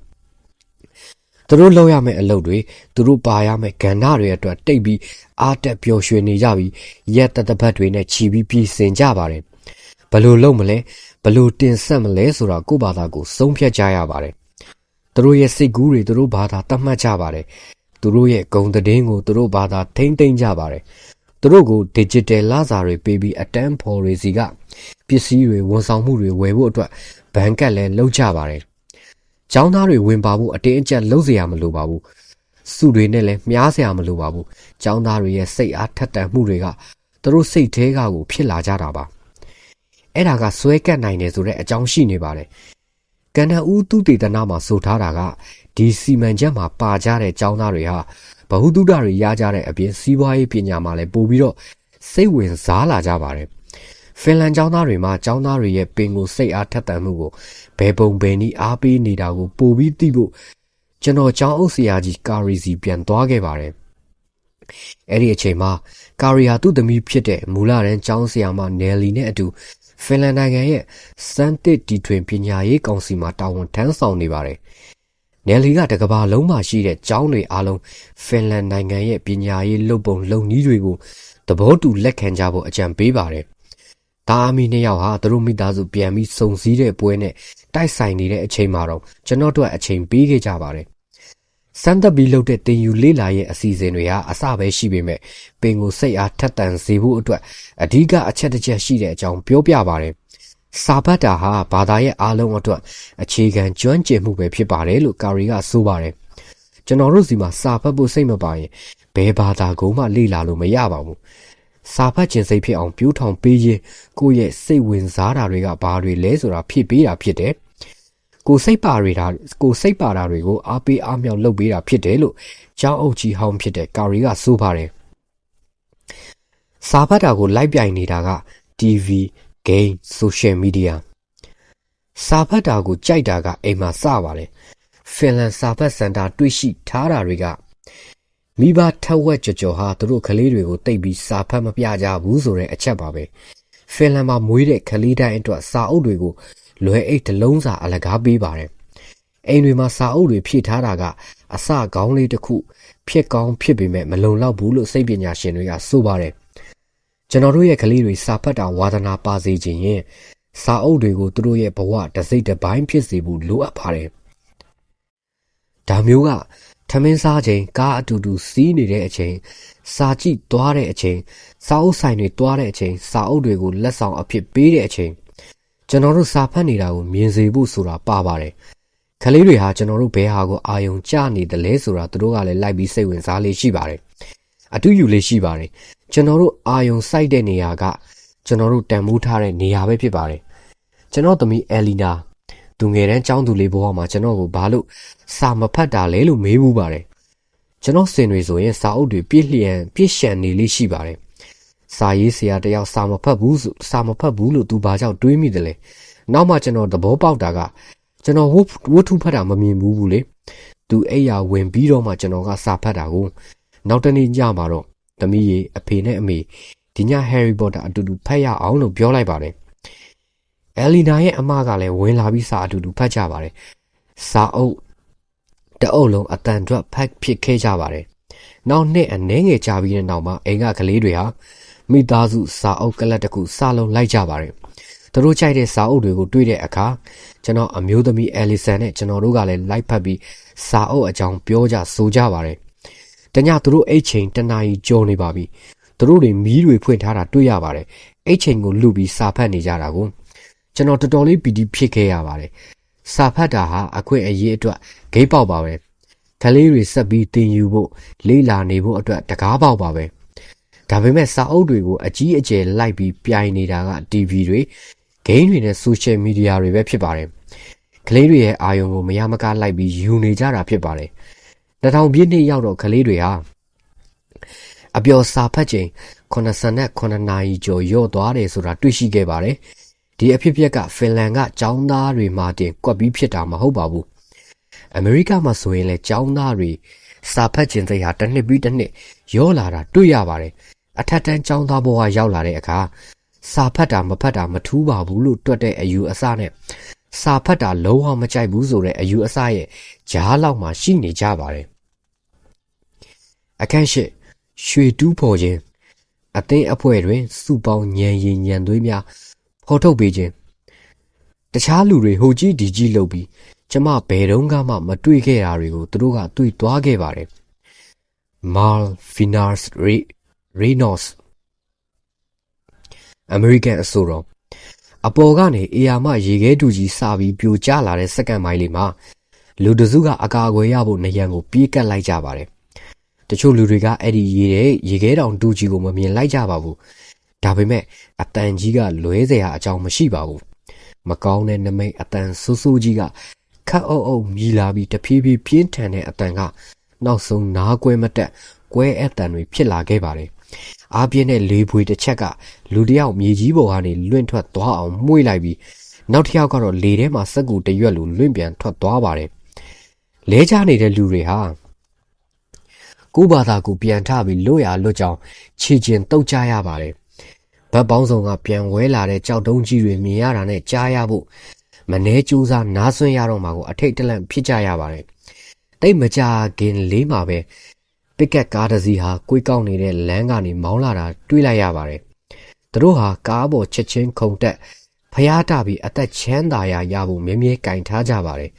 သူတို့လုပ်ရမယ့်အလုပ်တွေသူတို့ပါရမယ့်ကဏ္ဍတွေအတွက်တိတ်ပြီးအားတက်ပျော်ရွှင်နေကြပြီးရက်တပတ်တွေနဲ့ချီပြီးပြည်စင်ကြပါတယ်ဘလို့လုပ်မလဲဘလို့တင်ဆက်မလဲဆိုတာကိုယ့်ဘာသာကိုဆုံးဖြတ်ကြရပါတယ်သူတို့ရဲ့စိတ်ကူးတွေသူတို့ဘာသာသတ်မှတ်ကြပါတယ်သူတို့ရဲ့ဂုဏ်သတင်းကိုသူတို့ဘာသာထိမ့်သိမ့်ကြပါတယ်သူတို့ကို digital လစာတွေပေးပြီးအတန်းဖော်တွေစီကပစ္စည်းတွေဝန်ဆောင်မှုတွေဝယ်ဖို့အတွက်ဘဏ်ကတ်လည်းလုပ်ကြပါတယ်ကျောင်းသားတွေဝင်ပါဖို့အတင်းအကျပ်လုပ်เสียရမလိုပါဘူးစုတွေနဲ့လည်းမြားเสียရမလိုပါဘူးကျောင်းသားတွေရဲ့စိတ်အားထက်သန်မှုတွေကသူတို့စိတ်ထဲကကိုဖြစ်လာကြတာပါအဲ့ဒါကဆွဲကပ်နိုင်တယ်ဆိုတဲ့အကြောင်းရှိနေပါတယ်ကန္နဦးသူတေသနာမှာဆိုထားတာကဒီစီမံချက်မှာပါကြတဲ့ကျောင်းသားတွေဟာဘဟုတုတတွေရကြတဲ့အပြင်စီးပွားရေးပညာမှာလည်းပို့ပြီးတော့စိတ်ဝင်စားလာကြပါတယ်ဖင်လန်ကျောင်းသားတွေမှာကျောင်းသားတွေရဲ့ပင်ကိုစိတ်အားထက်သန်မှုကိုဘယ်ပုံဘယ်နည်းအားပေးနေတာကိုပို့ပြီးသိဖို့ကျွန်တော်ကျောင်းအုပ်ဆရာကြီးကာရီစီပြန်သွားခဲ့ပါတယ်အဲ့ဒီအချိန်မှာကာရီယာသူ့သမီးဖြစ်တဲ့မူလတန်းကျောင်းဆရာမနယ်လီနဲ့အတူဖင်လန်နိုင်ငံရဲ့စမ်းသစ်တီထွင်ပညာရေးကောင်စီမှာတာဝန်ထမ်းဆောင်နေပါတယ်နယ်လီကတကဘာလုံးမှာရှိတဲ့ကျောင်းတွေအားလုံးဖင်လန်နိုင်ငံရဲ့ပညာရေးလုပ်ပုံလုပ်နည်းတွေကိုသဘောတူလက်ခံကြဖို့အကြံပေးပါတယ်ဒါအမီ2ယောက်ဟာသူတို့မိသားစုပြန်ပြီးစုံစည်းတဲ့ပွဲနဲ့တိုက်ဆိုင်နေတဲ့အချိန်မှာတော့ကျွန်တော်တို့အချိန်ပေးခဲ့ကြပါတယ်စမ်းသပ်ပြီးလုပ်တဲ့တင်ယူလေးလာရဲ့အစီအစဉ်တွေဟာအစပဲရှိပေမဲ့ပင်ကိုစိတ်အားထက်သန်စေဖို့အတွက်အဓိကအချက်တစ်ချက်ရှိတဲ့အကြောင်းပြောပြပါတယ်စာဖတ်တာဟာဘာသာရဲ့အားလုံးအတွက်အခြေခံကျွမ်းကျင်မှုပဲဖြစ်ပါတယ်လို့ကာရီကဆိုပါတယ်ကျွန်တော်တို့စီမှာစာဖတ်ဖို့စိတ်မပါရင်ဘယ်ဘာသာကိုမှလေ့လာလို့မရပါဘူးစာဖတ်ခြင်းစိတ်ဖြစ်အောင်ပြိုးထောင်ပေးရင်ကိုယ့်ရဲ့စိတ်ဝင်စားတာတွေကဘာတွေလဲဆိုတာဖြည့်ပေးတာဖြစ်တယ်ကိုစိတ်ပါတာတွေကိုအားပေးအားမြောက်လုပ်ပေးတာဖြစ်တယ်လို့ကျောင်းအုပ်ကြီးဟောင်းဖြစ်တဲ့ကာရီကဆိုပါတယ်စာဖတ်တာကိုလိုက်ပြိုင်နေတာက TV game social media စာဖတ်တာကိုကြိုက်တာကအိမ်မှာစပါလေဖင်လန်စာဖတ်စင်တာတွေ့ရှိထားတာတွေကမိဘထက်ဝက်ကြော်ဟာသူတို့ကလေးတွေကိုတိတ်ပြီးစာဖတ်မပြကြဘူးဆိုတဲ့အချက်ပါပဲဖင်လန်မှာမွေးတဲ့ကလေးတိုင်းအတွက်စာအုပ်တွေကိုလွယ်အိတ်တစ်လုံးစာအလကားပေးပါတယ်အိမ်တွေမှာစာအုပ်တွေဖြည့်ထားတာကအစကောင်းလေးတစ်ခုဖြစ်ကောင်းဖြစ်ပေမဲ့မလုံလောက်ဘူးလို့စိတ်ပညာရှင်တွေကဆိုပါတယ်ကျွန်တော်တို့ရဲ့ကလေးတွေစာဖတ်တာဝါသနာပါစေခြင်းရင်စာအုပ်တွေကိုသူတို့ရဲ့ဘဝတစ်စိတ်တစ်ပိုင်းဖြစ်စေဖို့လိုအပ်ပါတယ်ဒါမျိုးကထမင်းစားချိန်ကားအတူတူစီးနေတဲ့အချိန်စာကြည့်သွားတဲ့အချိန်စာအုပ်ဆိုင်တွေသွားတဲ့အချိန်စာအုပ်တွေကိုလက်ဆောင်အဖြစ်ပေးတဲ့အချိန်ကျွန်တော်တို့စာဖတ်နေတာကိုမြင်စေဖို့ဆိုတာပါပါတယ်ကလေးတွေဟာကျွန်တော်တို့ဘဲဟာကိုအာယုံကျနေတယ်လဲဆိုတာသူတို့ကလည်းလိုက်ပြီးစိတ်ဝင်စားလေးရှိပါတယ်အတူယူလေးရှိပါတယ်ကျွန်တော်တို့အာယုံစိုက်တဲ့နေရာကကျွန်တော်တို့တန်မိုးထားတဲ့နေရာပဲဖြစ်ပါတယ်ကျွန်တော်သမီးအဲလီနာသူငယ်တန်းကျောင်းသူလေးဘဝမှာကျွန်တော်ကိုဘာလို့စာမဖတ်တာလဲလို့မေးမှုပါတယ်ကျွန်တော်စင်တွေဆိုရင်စာအုပ်တွေပြည့်ရှံနေလေးရှိပါတယ်စာရေးဆရာတယောက်စာမဖတ်ဘူးလို့သူဘာကြောင့်တွေးမိတယ်လဲနောက်မှကျွန်တော်သဘောပေါက်တာကကျွန်တော်ဝတ္ထုဖတ်တာမမြင်ဘူးလေသူအိယာဝင်ပြီးတော့မှကျွန်တော်ကစာဖတ်တာကိုနောက်တနေ့ညမှာတော့သမီးရေအဖေနဲ့အမေဒီညဟယ်ရီပေါတာအတူတူဖတ်ရအောင်လို့ပြောလိုက်ပါတယ်အဲလီနာရဲ့အမကလည်းဝင်လာပြီးစာအတူတူဖတ်ကြပါတယ်စာအုပ်တအုပ်လုံးအတန်အတွက်ဖတ်ဖြစ်ခဲ့ကြပါတယ်နောက်နှစ်အနည်းငယ်ကြာပြီးတဲ့နောက်မှာအိမ်ကကလေးတွေဟာမိသားစုစာအုပ်ကလပ်တစ်ခုစလုံးလိုက်ကြပါတယ်သူတို့ကြိုက်တဲ့စာအုပ်တွေကိုတွေ့တဲ့အခါကျွန်တော်အမျိုးသမီးအဲလီဆန်နဲ့ကျွန်တော်တို့ကလည်းလိုက်ဖတ်ပြီးစာအုပ်အကြောင်းပြောကြဆိုကြပါတယ်တညသူတို့အိတ်ချိန်တနာရီကျော်နေပါပြီသူတို့တွေမီးတွေဖွင့်ထားတာတွေ့ရပါတယ်အိတ်ချိန်ကိုလူပြီးစာဖတ်နေကြတာကိုကျွန်တော်တော်တော်လေးပီတိဖြစ်ခဲ့ရပါတယ်စာဖတ်တာဟာအခွင့်အရေးအတွက်ဂိတ်ပေါက်ပါပဲကလေးတွေဆက်ပြီးသင်ယူဖို့လေ့လာနေဖို့အတွက်တကားပေါက်ပါပဲဒါပေမဲ့စာအုပ်တွေကိုအကြီးအကျယ်လိုက်ပြီးပြိုင်နေတာက TV တွေဂိမ်းတွေနဲ့ social media တွေပဲဖြစ်ပါတယ်ကလေးတွေရဲ့အာယုံကိုမရမကားလိုက်ပြီးယူနေကြတာဖြစ်ပါတယ်2000ပြည့်နှစ်ရောက်တော့ကလေးတွေဟာအပျော်စာဖတ်ချိန်89နာရီကျော်ရော့သွားတယ်ဆိုတာတွေ့ရှိခဲ့ပါတယ်ဒီအဖြစ်အပျက်ကဖင်လန်ကကျောင်းသားတွေမှာတင်ကွက်ပြီးဖြစ်တာမဟုတ်ပါဘူးအမေရိကမှာဆိုရင်လည်းကျောင်းသားတွေစာဖတ်ခြင်းစိတ်ဟာတစ်နှစ်ပြီးတစ်နှစ်ရောလာတာတွေ့ရပါတယ်အထက်တန်းကျောင်းသားဘဝရောက်လာတဲ့အခါစာဖတ်တာမဖတ်တာမထူးပါဘူးလို့တွက်တဲ့အယူအဆနဲ့စာဖတ်တာလုံးဝမကြိုက်ဘူးဆိုတဲ့အယူအဆရဲ့ကြားလောက်မှာရှိနေကြပါတယ်အခန်းရှိရွှေတူးဖော်ခြင်းအသင်းအဖွဲ့တွင်စုပေါင်းညံရည်ညံသွေးများဖော်ထုတ်ပေးခြင်းတခြားလူတွေဟိုကြီးဒီကြီးလုပ်ပြီးကျမဘယ်တော့မှမတွေ့ခဲ့တာတွေကိုသူတို့ကတွေ့သွားခဲ့ပါတယ် Mal Finars Reynolds American အဆိုတော်အပေါ်ကနေအေယာမရေခဲတူကြီးစပြီးပြိုကျလာတဲ့စက္ကန့်ပိုင်းလေးမှာလူတစုကအကာအကွယ်ရဖို့နရံကိုပြေးကပ်လိုက်ကြပါတယ်တချို့လူတွေကအဲ့ဒီရေခဲတောင်တူကြီးကိုမမြင်လိုက်ကြပါဘူးဒါပေမဲ့အတန်ကြီးကလွဲเสียအကြောင်းမရှိပါဘူးမကောင်းတဲ့နမိတ်အတန်ဆူဆူကြီးကခတ်အုပ်မြည်လာပြီးတဖြည်းဖြည်းပြင်းထန်တဲ့အတန်ကနောက်ဆုံးနားကွဲမတက်ကွဲအတန်တွေဖြစ်လာခဲ့ပါတယ်အားပြင်းတဲ့လေပွေတစ်ချက်ကလူတယောက်မြေကြီးပေါ်ကနေလွင့်ထွက်သွားအောင်မှုေးလိုက်ပြီးနောက်တစ်ယောက်ကတော့လေထဲမှာစက်ကူတရွက်လိုလွင့်ပြန်ထွက်သွားပါတယ်လဲချနေတဲ့လူတွေဟာကိုဘာသာကိုပြန်ထပြီးလွတ်ရလွတ်ကြောင်ခြေကျင်တုတ်ကြရပါတယ်ဗတ်ပေါင်းစုံကပြန်ဝဲလာတဲ့ကြောက်တုံးကြီးတွေမြင်ရတာနဲ့ကြားရဖို့မနှဲကြိုးစားနားဆွင့်ရတော့မှာကိုအထိတ်တလန့်ဖြစ်ကြရပါတယ်တိတ်မကြခင်လေးမှာပဲပစ်ကက်ကားတစ်စီးဟာကွေးကောက်နေတဲ့လမ်းကနေမောင်းလာတာတွေ့လိုက်ရပါတယ်သူတို့ဟာကားပေါ်ချက်ချင်းခုန်တက်ဖျားတပြီးအသက်ချမ်းသာရဖို့မြဲမြဲကင်ထားကြပါတယ်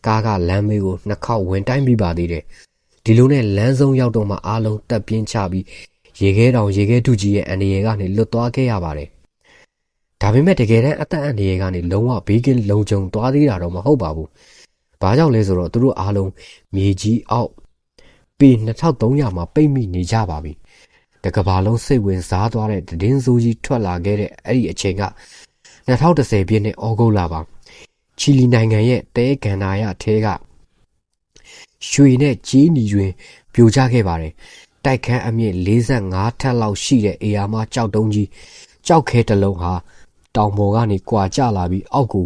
ကားကလမ်းမေးကိုနှစ်ခေါက်ဝင်တိုင်းပြီးပါသေးတယ်ဒီလိုနဲ့လမ်းဆုံးရောက်တော့မှအားလုံးတက်ပြင်းချပြီးရေခဲထုကြီးရဲ့အန္တရာယ်ကနေလွတ်သွားခဲ့ရပါတယ်ဒါပေမဲ့တကယ်တမ်းအသက်အန္တရာယ်ကနေလုံးဝဘေးကင်းလုံခြုံသွားသေးတာတော့မဟုတ်ပါဘူးဘာကြောင့်လဲဆိုတော့သူတို့အားလုံးမြေကြီးအောက်ပေ2300မှာပိတ်မိနေကြပါပြီတကဘာလုံးစိတ်ဝင်စားသွားတဲ့သတင်းစိုးကြီးထွက်လာခဲ့တဲ့အဲ့ဒီအချိန်က2010ပြည့်နှစ်ဩဂုတ်လပါချီလီနိုင်ငံရဲ့တဲဂန္ဓာရထဲကရွှေနဲ့ကြေးနီတွင်ပြိုကျခဲ့ပါတယ်တိုက်ခန်းအမြင့်45ထပ်လောက်ရှိတဲ့အေယာမကြောက်တုံးကြီးကြောက်ခဲတစ်လုံးဟာ တောင်ပေါ်ကနေကွာကျလာပြီးအောက်ကို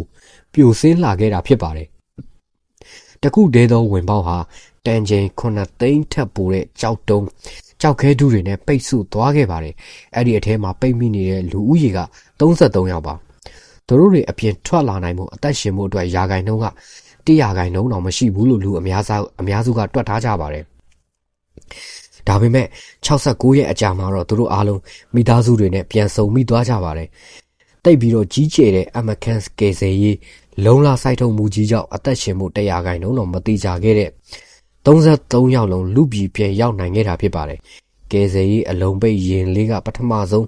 ပြိုဆင်းလာခဲ့တာဖြစ်ပါတယ်တခုတည်းသောဝင်ပေါက်ဟာတန်ချိန်9သိန်းထပ်ပိုတဲ့ကြောက်ခဲတူးတွေနဲ့ပိတ်ဆို့သွားခဲ့ပါတယ်အဲ့ဒီအထဲမှာပိတ်မိနေတဲ့လူဦးရေက33ယောက်ပါသူတို့တွေအပြင်ထွက်လာနိုင်မှုအသက်ရှင်မှုအတွက်ရာဂိုင်နှုန်းက100ရာဂိုင်နှုန်းတော့မရှိဘူးလို့လူအများစုကတွက်ထားကြပါတယ်ဒါပေမဲ့69ရက်အကြာမှာတော့သူတို့အားလုံးမိသားစုတွေနဲ့ပြန်ဆုံမိသွားကြပါတယ်တိတ်ပြီးတော့ကြီးကျယ်တဲ့ American ကယ်ဆယ်ရေးလုံလာစိုက်ထုတ်မှုကြီးကြောင့်အသက်ရှင်မှု100ရာဂိုင်နှုန်းတော့မတိကျခဲ့တဲ့33ယောက်လုံးလူပြည်ပြန်ရောက်နိုင်ခဲ့တာဖြစ်ပါတယ်ကယ်ဆယ်ရေးအလုံးပိတ်ရင်လေးကပထမဆုံး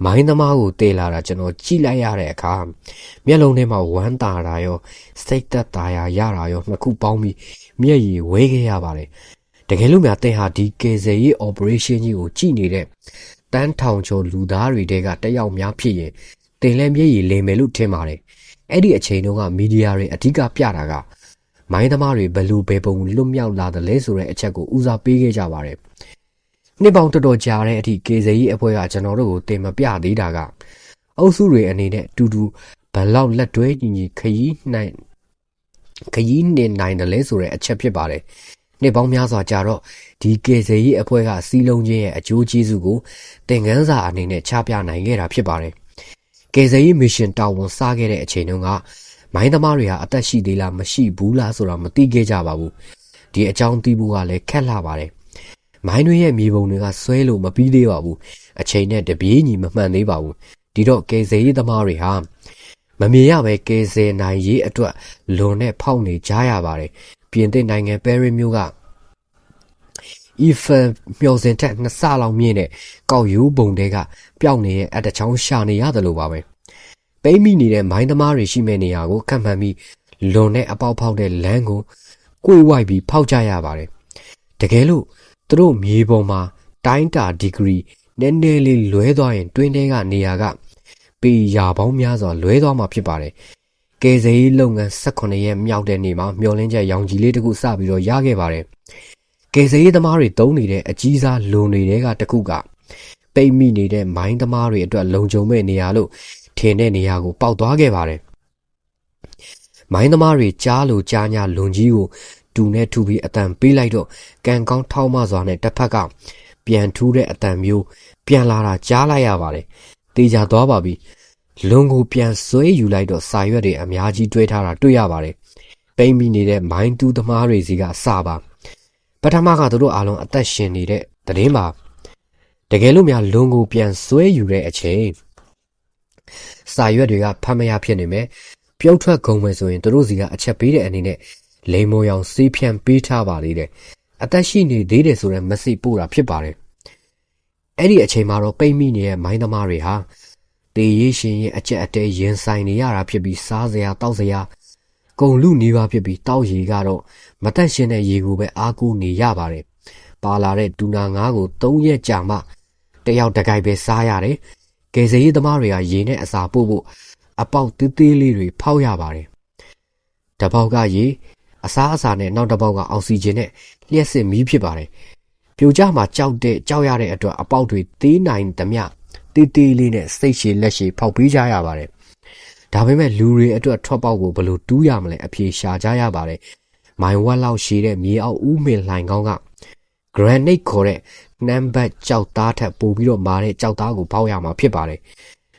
မိုင်းသမားကိုတေးလာတာကျွန်တော်ကြည့်လိုက်ရတဲ့အခါမျက်လုံးထဲမှာဝမ်းသာတာရောစိတ်သက်သာရာရတာရောနှစ်ခုပေါင်းပြီးမျက်ရည်ဝဲခဲ့ရပါတယ်တကယ်လို့များတင်ဟာဒီကယ်ဆယ်ရေး operation ကြီးကိုကြည့်နေတဲ့တန်းထောင်ကျော်လူသားတွေတဲကတယောက်များဖြစ်ရင်တင်လဲမျက်ရည်လိမ်မယ်လို့ထင်ပါတယ်အဲ့ဒီအချိန်တုန်းကမီဒီယာတွေအဓိကပြတာကမိုင်းသမားတွေဘယ်လိုဘယ်ပုံလွတ်မြောက်လာတယ်လဲဆိုတဲ့အချက်ကိုဦးစားပေးခဲ့ကြပါတယ်နှစ်ပေါင်းတော်တော်ကြာတဲ့အထိကေဇေးအဖွဲ့ကကျွန်တော်တို့ကိုတင်မပြသေးတာကအုပ်စုတွေအနေနဲ့တူတူဘလောက်လက်တွဲညီခရီးနေနိုင်တယ်လဲဆိုတဲ့အချက်ဖြစ်ပါတယ်နှစ်ပေါင်းများစွာကြာတော့ဒီကေဇေးအဖွဲ့ကစီးလုံးချင်းရဲ့အကျိုးကျေးဇူးကိုသင်ခန်းစာအနေနဲ့ချပြနိုင်ခဲ့တာဖြစ်ပါတယ်ကေဇေးမစ်ရှင်တာဝန်စခဲ့တဲ့အချိန်တုန်းကမိုင်းသမားတွေဟာအသက်ရှိသေးလားမရှိဘူးလားဆိုတာမသိခဲ့ကြပါဘူးဒီအကြောင်းသိဖို့ကလည်းခက်လာပါတယ်မိုင်းတွေရဲ့မြေပုံတွေကဆွဲလို့မပြီးသေးပါဘူးအချိန်နဲ့တပြေးညီမမှန်သေးပါဘူးဒီတော့ကယ်ဆယ်ရေးသမားတွေဟာမမြင်ရပဲကယ်ဆယ်နိုင်ရေးအတွက်လွန်နဲ့ဖောက်နေကြရပါတယ်ပြင်သစ်နိုင်ငံပဲရစ်မြို့ကအီဖယ်မျော်စင်ထက်2ဆလောက်မြင့်တဲ့ကောက်ရိုးပုံတွေကပျောက်နေရဲ့အတချောင်းရှာနေရတယ်လို့ပါပဲပိတ်မိနေတဲ့မိုင်းသမားတွေရှိမဲ့နေရာကိုခတ်မှန်ပြီးလွန်နဲ့အပေါက်ဖောက်တဲ့လမ်းကိုကွေ့ဝိုက်ပြီးဖောက်ကြရပါတယ်တကယ်လို့သူတို့မြေပေါ်မှာတိုင်းတာဒီဂရီနည်းနည်းလေးလွဲသွားရင်တွင်းထဲကနေရာကပေရာပေါင်းများစွာလွဲသွားမှာဖြစ်ပါတယ်ကယ်ဆယ်ရေးလုပ်ငန်း18ရက်မြောက်တဲ့နေ့မှာမျောလင်းချက်ရောင်ကြီးလေးတစ်ခုစပြီးတော့ရခဲ့ပါတယ်ကယ်ဆယ်ရေးသမားတွေတုံးနေတဲ့အကြီးစားလွန်တွေကတစ်ခုကပိတ်မိနေတဲ့မိုင်းသမားတွေအတွက်လုံခြုံမဲ့နေရာလို့ထင်တဲ့နေရာကိုပေါက်သွားခဲ့ပါတယ်မိုင်းသမားတွေကြားလို့ကြားညာလွန်ကြီးကိုတူနဲ့ထူပြီးအတန်ပေးလိုက်တော့ကန်ကောင်းထောက်မစွာနဲ့တစ်ဖက်ကပြန်ထူးတဲ့အတန်မျိုးပြန်လာတာကြားလိုက်ရပါတယ်တေချာသွားပါပြီလွန်ကိုပြန်ဆွဲယူလိုက်တော့စာရွက်တွေအများကြီးတွဲထားတာတွေ့ရပါတယ်ပိတ်မိနေတဲ့မိုင်းတူးသမားတွေစီကစပါပထမကသူတို့အားလုံးအသက်ရှင်နေတဲ့သတင်းပါတကယ်လို့များလွန်ကိုပြန်ဆွဲယူတဲ့အချိန်စာရွက်တွေကဖတ်မရဖြစ်နေမယ်ပြုတ်ထွက်ကုန်မယ်ဆိုရင်သူတို့စီကအချက်ပေးတဲ့အနေနဲ့လိမ်မော်ရောင်စေးဖြန့်ပေးထားပါလေတဲ့အသက်ရှိနေသေးတယ်ဆိုတဲ့ message ပို့တာဖြစ်ပါတယ်အဲ့ဒီအချိန်မှာတော့ပိတ်မိနေတဲ့မိုင်းသမားတွေဟာတေးရရှင်ရဲ့အကျက်အတဲရင်ဆိုင်နေရတာဖြစ်ပြီးစားစရာတောက်စရာကုန်လူနေပါဖြစ်ပြီးတောက်ရီကတော့မတက်ရှင်တဲ့ရေကိုပဲအားကိုးနေရပါတယ်ပါလာတဲ့ဒူနာငါးကို3ရက်ကြာမှတယောက်တကိုက်ပဲစားရတယ်ကယ်ဆယ်ရေးသမားတွေကရေနဲ့အစာပို့ဖို့အပေါက်သေးသေးလေးတွေဖောက်ရပါတယ်တပေါက်ကရေအစားနဲ့နောက်တစ်ပေါက်ကအောက်ဆီဂျင်နဲ့လျှက်စစ်မီးဖြစ်ပါတယ်ပြိုကျမှာကြောက်ရတဲ့အတွက်အပေါက်တွေသေးနိုင်သမျှတေးသေးလေးနဲ့စိတ်ရှည်လက်ရှည်ဖောက်ပေးကြရပါတယ်ဒါပေမဲ့လူတွေအတွက်ထွက်ပေါက်ကိုဘယ်လိုတူးရမလဲအဖြေရှာကြရပါတယ်မိုင်ဝက်လောက်ရှည်တဲ့မြေအောက်ဦးမင်လှိုင်ကောင်းက granite ခေါ်တဲ့နမ်ဘတ်ကြောက်သားထက်ပိုပြီးတော့မာတဲ့ကြောက်သားကိုပေါက်ရမှာဖြစ်ပါတယ်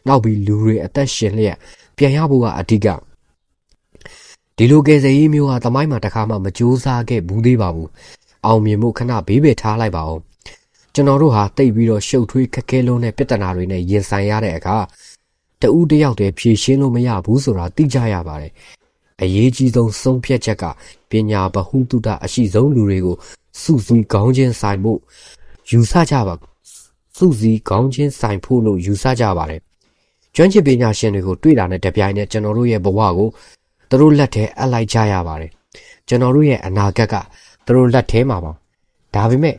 နောက်ပြီးလူတွေအသက်ရှင်လျက်ပြန်ရဖို့ကအဓိကဒီလိုကယ်ဆယ်ရေးမျိုးဟာသမိုင်းမှာတစ်ခါမှမကြိုးစားခဲ့ဘူးသေးပါဘူးအောင်မြင်မှုခဏဘေးပဲထားလိုက်ပါဦးကျွန်တော်တို့ဟာတိတ်ပြီးတော့ရှုပ်ထွေးခက်ခဲလုံးတဲ့ပြဿနာတွေနဲ့ရင်ဆိုင်ရတဲ့အခါတဦးတယောက်တည်းဖြေရှင်းလို့မရဘူးဆိုတာသိကြရပါတယ်အရေးကြီးဆုံးဖြတ်ချက်ကပညာဗဟုသုတအရှိဆုံးလူတွေကိုစုစည်းခေါင်းချင်းဆိုင်ဖို့ယူဆကြပါစုစည်းခေါင်းချင်းဆိုင်ဖို့လို့ယူဆကြပါတယ်ကျွမ်းကျင်ပညာရှင်တွေကိုတွေ့တာနဲ့တပြိုင်နက်ကျွန်တော်တို့ရဲ့ဘဝကိုသူတို့လက်ထဲအပ်လိုက်ကြရပါတယ်ကျွန်တော်တို့ရဲ့အနာဂတ်ကသူတို့လက်ထဲမှာပါဒါပေမဲ့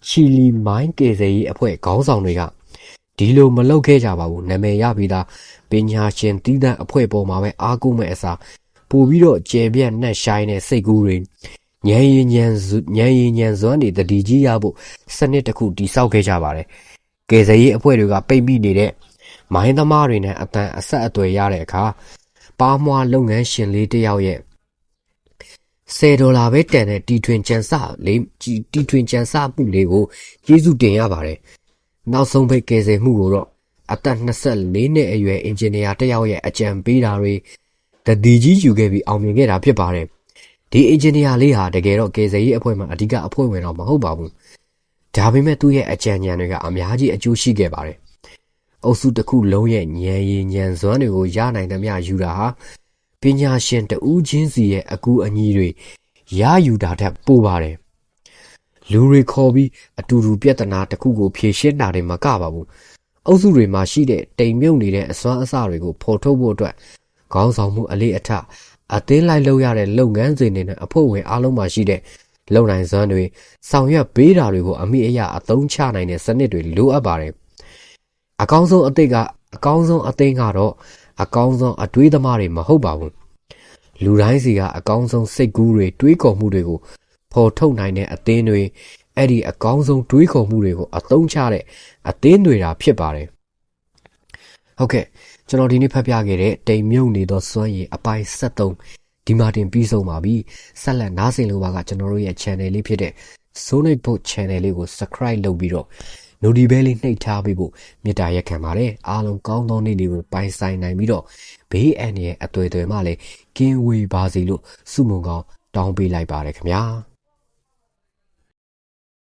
ချီလီမိုင်းကေဇေးအဖွဲ့ခေါင်းဆောင်တွေကဒီလိုမလုပ်ခဲ့ကြပါဘူးနာမည်ရပြီးသားပညာရှင်တီးတန်းအဖွဲ့ပေါ်မှာပဲအားကိုးမဲ့အစားပို့ပြီးတော့ကျေပြတ်နှက်ရှိုင်းတဲ့စိတ်ကူးတွေဉာဏ်ရည်ဉာဏ်စွမ်းတွေတတိကြီးရဖို့စနစ်တစ်ခုတည်ဆောက်ခဲ့ကြပါတယ်ကေဇေးအဖွဲ့တွေကပိတ်မိနေတဲ့ မိုင်းသမားတွေနဲ့အတန်အဆက်အသွယ်ရတဲ့အခါပါမွာလုပ်ငန်းရှင်လေးတစ်ယောက်ရဲ့$10ပဲတန်တဲ့တီထွင်ကြံစမှုလေးကိုကျေးဇူးတင်ရပါတယ်နောက်ဆုံးပိတ်ကယ်ဆယ်မှုကိုတော့အသက်24နှစ်အရွယ်အင်ဂျင်နီယာတစ်ယောက်ရဲ့အကြံပေးတာတွေတတိကြီးယူခဲ့ပြီးအောင်မြင်ခဲ့တာဖြစ်ပါတယ်ဒီအင်ဂျင်နီယာလေးဟာတကယ်တော့ကယ်ဆယ်ရေးအဖွဲ့မှာအဓိကအဖွဲ့ဝင်တော့မဟုတ်ပါဘူးဒါပေမဲ့သူ့ရဲ့အကြံဉာဏ်တွေကအများကြီးအကျိုးရှိခဲ့ပါတယ်အုပ်စုတစ်ခုလုံးရဲ့ဉာဏ်ရည်ဉာဏ်စွမ်းတွေကိုရနိုင်သမျှယူတာဟာပညာရှင်တဦးချင်းစီရဲ့အကူအညီတွေရယူတာထက်ပိုပါတယ်လူတွေခေါ်ပြီးအတူတူပြဿနာတစ်ခုကိုဖြေရှင်းတာတွေမကပါဘူးအုပ်စုတွေမှာရှိတဲ့တိမ်မြုပ်နေတဲ့အစွမ်းအစတွေကိုဖော်ထုတ်ဖို့အတွက်ခေါင်းဆောင်မှုအလေးအထအသင်းလိုက်လုပ်ရတဲ့လုပ်ငန်းစဉ်တွေနဲ့အဖွဲ့ဝင်အားလုံးမှာရှိတဲ့လုံနိုင်စွမ်းတွေဆောင်ရွက်ပေးတာတွေကိုအမိအယအသုံးချနိုင်တဲ့စနစ်တွေလိုအပ်ပါတယ်အကောင်းဆုံးအသင်းကတော့အကောင်းဆုံးအတွေးသမားတွေမဟုတ်ပါဘူးလူတိုင်းစီကအကောင်းဆုံးစိတ်ကူးတွေတွေးခေါ်မှုတွေကိုဖော်ထုတ်နိုင်တဲ့အသင်းတွေအဲ့ဒီအကောင်းဆုံးတွေးခေါ်မှုတွေကိုအသုံးချတဲ့အသင်းတွေတာဖြစ်ပါတယ်ဟုတ်ကဲ့ကျွန်တော်ဒီနေ့ဖတ်ပြခဲ့တဲ့တိမ်မြုပ်နေသောစွမ်းရည်အပိုင်း73ဒီမှာတင်ပြီးဆုံးပါပြီဆက်လက်နားဆင်လို့ပါကကျွန်တော်တို့ရဲ့ channel လေးဖြစ်တဲ့ Sonic Boat channel လေးကို subscribe လုပ်ပြီးတော့ notification လေးနှိပ်ထားပေးဖို့မေတ္တာရက်ခံပါတယ်အားလုံးကောင်းသောနေ့လေးကိုပိုင်ဆိုင်နိုင်ပြီးတော့ဘေးအန္တရာယ်အသွယ်သွယ်မှလည်းကင်းဝေးပါစေလို့ဆုမွန်ကောင်းတောင်းပေးလိုက်ပါတယ်ခင်ဗျာ